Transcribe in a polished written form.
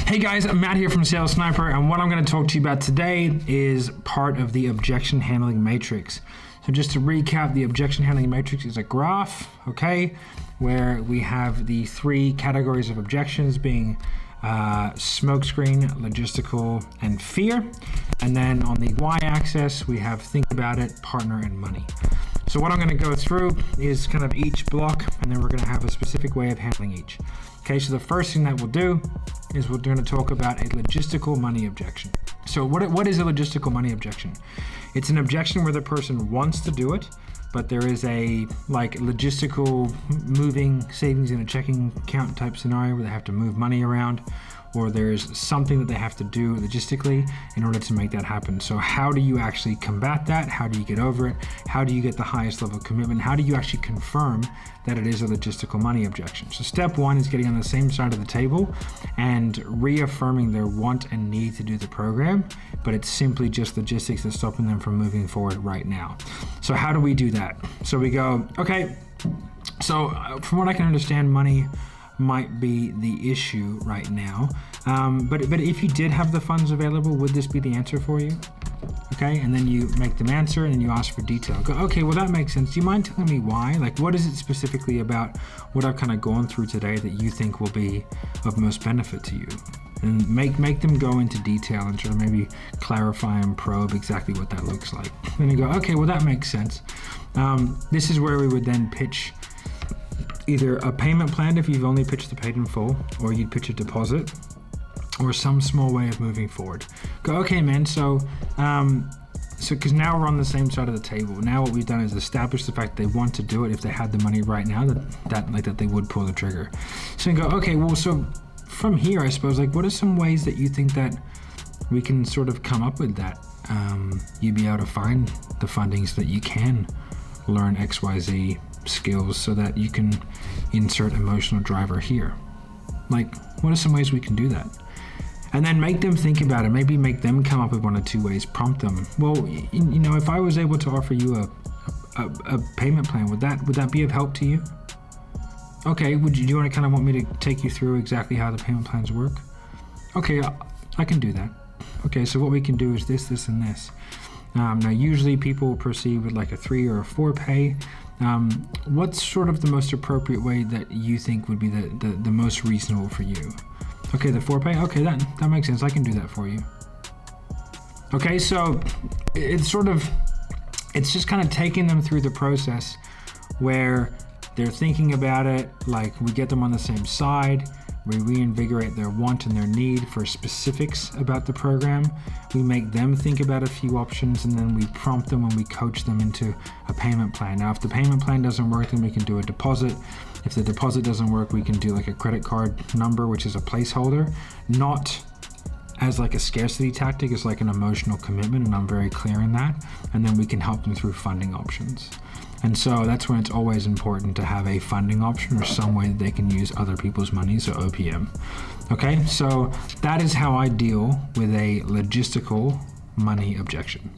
Hey guys, Matt here from Sales Sniper, and what I'm going to talk to you about today is part of the objection handling matrix. So just to recap, the objection handling matrix is a graph, okay, where we have the three categories of objections being smokescreen, logistical, and fear. And then on the y-axis, we have think about it, partner, and money. So what I'm going to go through is kind of each block, and then we're going to have a specific way of handling each. Okay, so the first thing that we'll do is we're going to talk about a logistical money objection. So what is a logistical money objection? It's an objection where the person wants to do it, but there is a logistical moving savings in a checking account type scenario where they have to move money around, or there's something that they have to do logistically in order to make that happen. So how do you actually combat that? How do you get over it? How do you get the highest level of commitment? How do you actually confirm that it is a logistical money objection? So step one is getting on the same side of the table and reaffirming their want and need to do the program, but it's simply just logistics that's stopping them from moving forward right now. So how do we do that? So we go, okay, so from what I can understand, money might be the issue right now, but if you did have the funds available, would this be the answer for you? Okay, and then you make them answer and then you ask for detail. Go, okay, well that makes sense. Do you mind telling me why? Like, what is it specifically about what I've kind of gone through today that you think will be of most benefit to you? And make them go into detail and sort of maybe clarify and probe exactly what that looks like. Then you go, okay, well that makes sense. This is where we would then pitch either a payment plan if you've only pitched the paid in full, or you'd pitch a deposit, or some small way of moving forward. Go, okay, man, so because now we're on the same side of the table. Now what we've done is establish the fact they want to do it if they had the money right now, that they would pull the trigger. So you go, okay, well, so from here, I suppose, like, what are some ways that you think that we can sort of come up with that? You'd be able to find the funding so that you can learn XYZ skills so that you can insert emotional driver here. Like, what are some ways we can do that? And then make them think about it. Maybe make them come up with one or two ways, prompt them. Well, you know, if I was able to offer you a payment plan, would that be of help to you? Okay, do you want to kind of want me to take you through exactly how the payment plans work? Okay, I can do that. Okay, so what we can do is this, and this. Now, usually people proceed with like a 3 or a 4 pay. What's sort of the most appropriate way that you think would be the most reasonable for you? Okay, the 4 pay? Okay, that makes sense. I can do that for you. Okay, so it's just kind of taking them through the process where they're thinking about it, like we get them on the same side, we reinvigorate their want and their need for specifics about the program, we make them think about a few options, and then we prompt them and we coach them into a payment plan. Now, if the payment plan doesn't work, then we can do a deposit. If the deposit doesn't work, we can do like a credit card number, which is a placeholder, not as like a scarcity tactic, it's like an emotional commitment, and I'm very clear in that. And then we can help them through funding options. And so that's when it's always important to have a funding option or some way that they can use other people's money, so OPM. Okay, so that is how I deal with a logistical money objection.